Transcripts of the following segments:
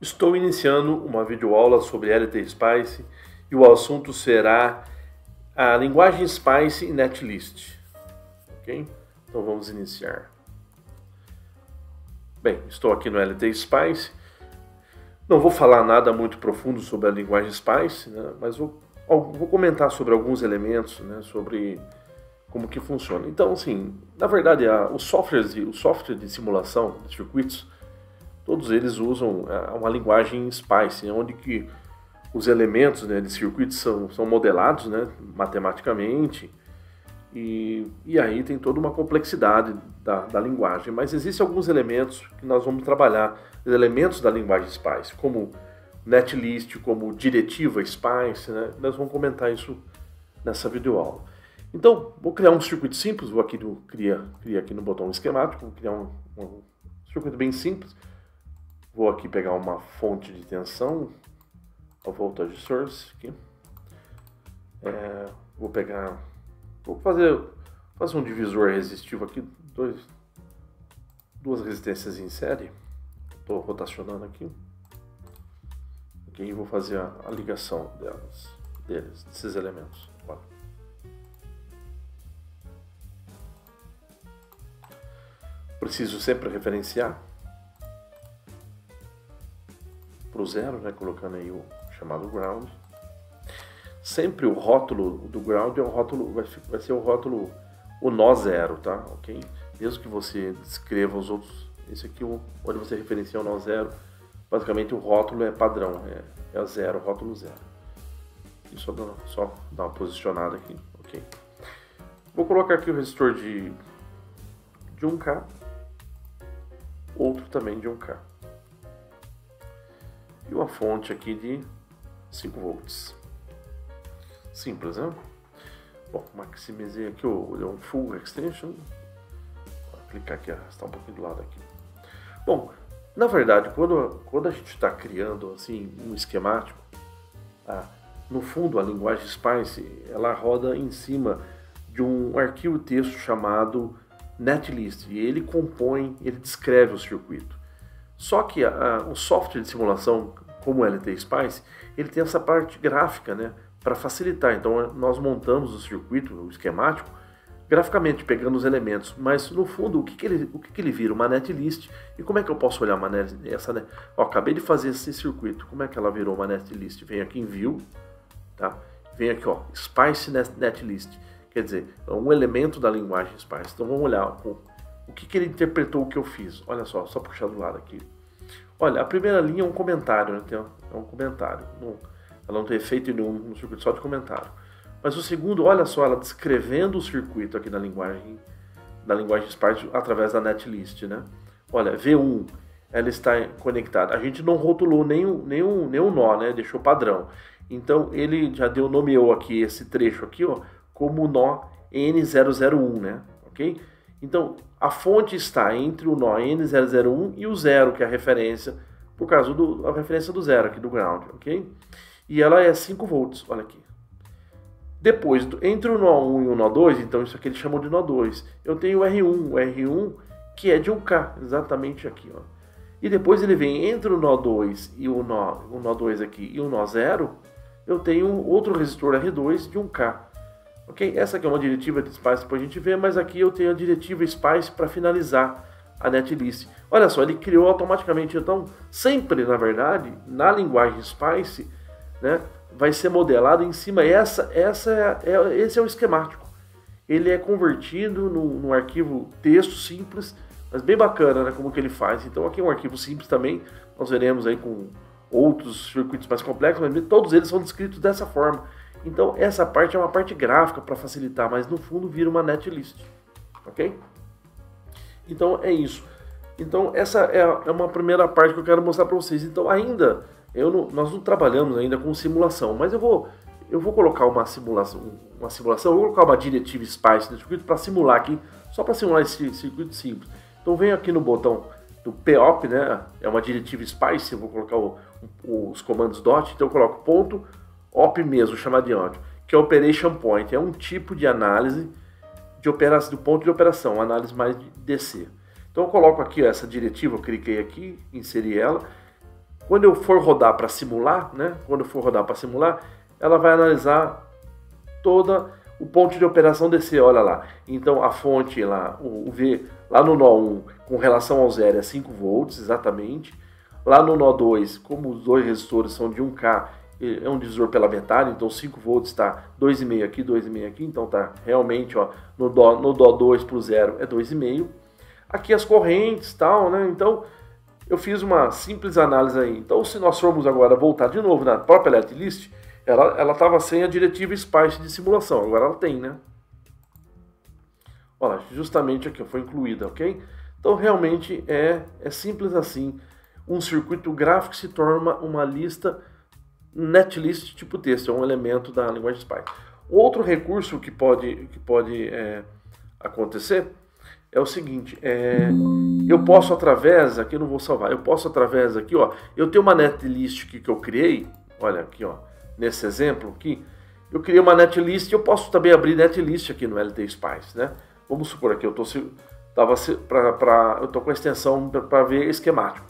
Estou iniciando uma videoaula sobre LT-Spice e o assunto será a linguagem Spice e Netlist. Ok? Então vamos iniciar. Bem, estou aqui no LT-Spice. Não vou falar nada muito profundo sobre a linguagem Spice, né, mas vou comentar sobre alguns elementos, né, sobre como que funciona. Então, assim, na verdade, o software de simulação de circuitos, todos eles usam uma linguagem Spice, onde que os elementos, né, de circuitos são modelados, né, matematicamente, e aí tem toda uma complexidade da linguagem. Mas existem alguns elementos que nós vamos trabalhar, elementos da linguagem Spice, como netlist, como diretiva Spice, né, nós vamos comentar isso nessa videoaula. Então, vou criar um circuito simples, vou aqui criar aqui no botão esquemático, vou criar um circuito bem simples. Vou aqui pegar uma fonte de tensão, a voltage source aqui. Vou fazer um divisor resistivo aqui, duas resistências em série. Estou rotacionando aqui. Ok, vou fazer a ligação desses elementos. Olha. Preciso sempre referenciar para o zero, né, colocando aí o chamado ground. Sempre o rótulo do ground é vai ser o nó zero, tá? Ok? Mesmo que você descreva os outros, esse aqui onde você referencia o nó zero, basicamente o rótulo é padrão, é zero, rótulo zero. E só dar uma posicionada aqui, ok? Vou colocar aqui o resistor de 1K, outro também de 1K. E uma fonte aqui de 5 volts. Simples, né? Bom, maximizei aqui o full extension. Vou clicar aqui, está um pouquinho do lado aqui. Bom, na verdade, quando a gente está criando assim um esquemático, no fundo a linguagem Spice ela roda em cima de um arquivo texto chamado netlist, e ele descreve o circuito. Só que o software de simulação, como o LT-Spice, ele tem essa parte gráfica, né, para facilitar. Então nós montamos o circuito, o esquemático, graficamente, pegando os elementos. Mas no fundo, o que ele vira? Uma netlist. E como é que eu posso olhar uma netlist? Acabei de fazer esse circuito. Como é que ela virou uma netlist? Vem aqui em View, tá? Vem aqui, ó, Spice Netlist. Quer dizer, é um elemento da linguagem Spice. Então vamos olhar o que ele interpretou o que eu fiz. Olha só puxar do lado aqui. Olha, a primeira linha é um comentário, né? É um comentário. Ela não tem efeito nenhum no circuito, só de comentário. Mas o segundo, olha só, ela descrevendo o circuito aqui da linguagem Spice através da netlist, né? Olha, V1, ela está conectada. A gente não rotulou nenhum nó, né? Deixou padrão. Então ele já nomeou aqui esse trecho aqui, ó, como nó N001, né? Ok? Então, a fonte está entre o nó N001 e o zero, que é a referência, por causa da referência do zero aqui, do ground, ok? E ela é 5 volts, olha aqui. Depois, entre o nó 1 e o nó 2, então isso aqui ele chamou de nó 2, eu tenho o R1 que é de 1K, exatamente aqui, ó. E depois ele vem entre o nó 2 e o nó 2 aqui e o nó 0, eu tenho outro resistor R2 de 1K. Ok? Essa aqui é uma diretiva de Spice, depois a gente vê, mas aqui eu tenho a diretiva Spice para finalizar a netlist. Olha só, ele criou automaticamente, então, sempre, na verdade, na linguagem Spice, né, vai ser modelado em cima, esse é o esquemático. Ele é convertido num arquivo texto simples, mas bem bacana, né, como que ele faz. Então aqui é um arquivo simples também, nós veremos aí com outros circuitos mais complexos, mas todos eles são descritos dessa forma. Então essa parte é uma parte gráfica para facilitar, mas no fundo vira uma netlist, ok? Então é isso. Então essa é uma primeira parte que eu quero mostrar para vocês. Então ainda, nós não trabalhamos ainda com simulação, mas eu vou colocar uma simulação, eu vou colocar uma diretiva Spice no circuito para simular aqui, só para simular esse circuito simples. Então venho aqui no botão do POP, né? É uma diretiva Spice, eu vou colocar os comandos DOT, então eu coloco ponto OP mesmo, chamado de ódio, que é Operation Point, é um tipo de análise do ponto de operação, análise mais de DC. Então eu coloco aqui essa diretiva, eu cliquei aqui, inseri ela, Quando eu for rodar para simular, né? Quando eu for rodar para simular, ela vai analisar toda o ponto de operação DC, olha lá. Então a fonte lá, o V, lá no nó 1, com relação ao zero é 5 volts, exatamente. Lá no nó 2, como os dois resistores são de 1K, é um divisor pela metade, então 5 volts está 2,5 aqui, 2,5 aqui, então tá realmente, ó, no dó 2 para o 0 é 2,5. Aqui as correntes tal, né? Então eu fiz uma simples análise aí. Então se nós formos agora voltar de novo na própria netlist, ela estava sem a diretiva SPICE de simulação, agora ela tem, né? Olha, justamente aqui foi incluída, ok? Então realmente é simples assim. Um circuito gráfico se torna uma lista netlist tipo texto, é um elemento da linguagem SPICE. Outro recurso que pode acontecer é o seguinte, eu posso através, aqui eu não vou salvar, eu posso através aqui, ó, eu tenho uma netlist aqui que eu criei, olha aqui, ó, nesse exemplo aqui, eu criei uma netlist, eu posso também abrir netlist aqui no LT SPICE, né? Vamos supor aqui, eu tô com a extensão para ver esquemático.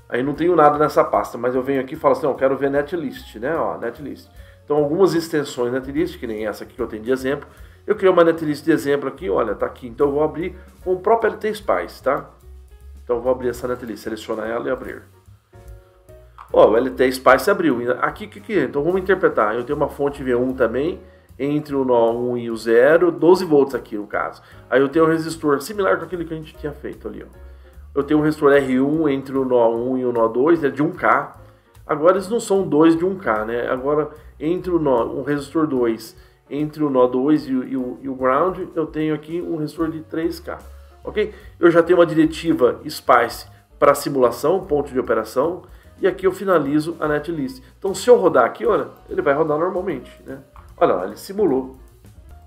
Aí não tenho nada nessa pasta, mas eu venho aqui e falo assim, eu quero ver netlist, né? Ó, netlist. Então algumas extensões netlist, que nem essa aqui que eu tenho de exemplo, eu criei uma netlist de exemplo aqui, olha, tá aqui. Então eu vou abrir com o próprio LT SPICE, tá? Então eu vou abrir essa netlist, selecionar ela e abrir. Ó, o LT SPICE abriu. Aqui, o que é? Então vamos interpretar. Eu tenho uma fonte V1 também, entre o nó 1 e o 0, 12 volts aqui no caso. Aí eu tenho um resistor similar com aquele que a gente tinha feito ali, ó. Eu tenho um resistor R1 entre o nó 1 e o nó 2, é de 1K. Agora eles não são dois de 1K, né? Agora, entre o resistor 2, entre o nó 2 e o ground, eu tenho aqui um resistor de 3K. Ok? Eu já tenho uma diretiva SPICE para simulação, ponto de operação. E aqui eu finalizo a netlist. Então se eu rodar aqui, olha, ele vai rodar normalmente, né? Olha lá, ele simulou.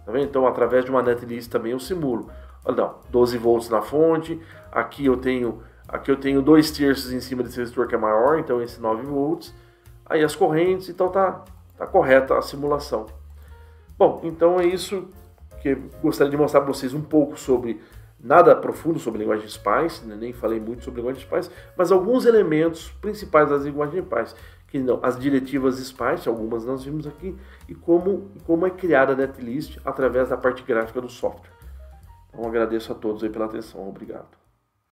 Tá vendo? Então através de uma netlist também eu simulo. Olha lá, 12 volts na fonte. Aqui eu tenho 2/3 em cima desse resistor que é maior, então esse 9 volts. Aí as correntes, então tá correta a simulação. Bom, então é isso que eu gostaria de mostrar para vocês um pouco sobre, nada profundo sobre linguagem SPICE, né? Nem falei muito sobre linguagem SPICE, mas alguns elementos principais das linguagens SPICE, que não, as diretivas SPICE, algumas nós vimos aqui, e como é criada a netlist através da parte gráfica do software. Então agradeço a todos aí pela atenção, obrigado.